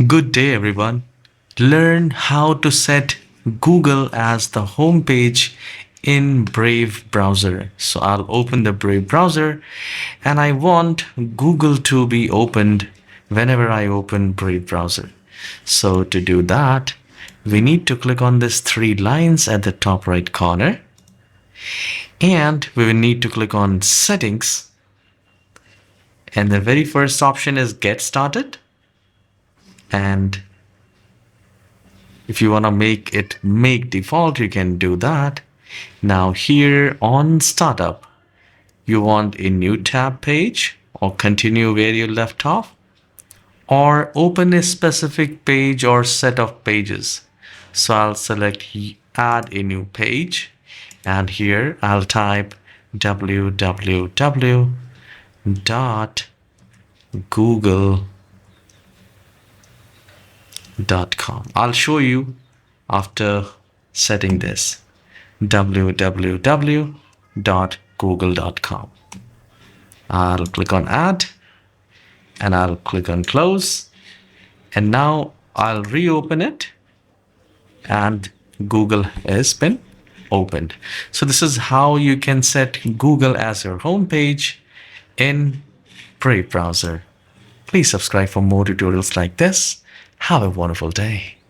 Good day, everyone. Learn how to set Google as the home page in Brave browser. So I'll open the Brave browser and I want Google to be opened whenever I open Brave browser. So to do that, we need to click on these three lines at the top right corner and we will need to click on settings. And the very first option is get started. And if you want to make it make default, you can do that. Now here on startup, you want a new tab page or continue where you left off or open a specific page or set of pages. So I'll select add a new page and here I'll type www.google.com. I'll show you after setting this www.google.com. I'll click on add and I'll click on close and now I'll reopen it and Google has been opened. So this is how you can set Google as your home page in Brave browser. Please subscribe for more tutorials like this. Have a wonderful day.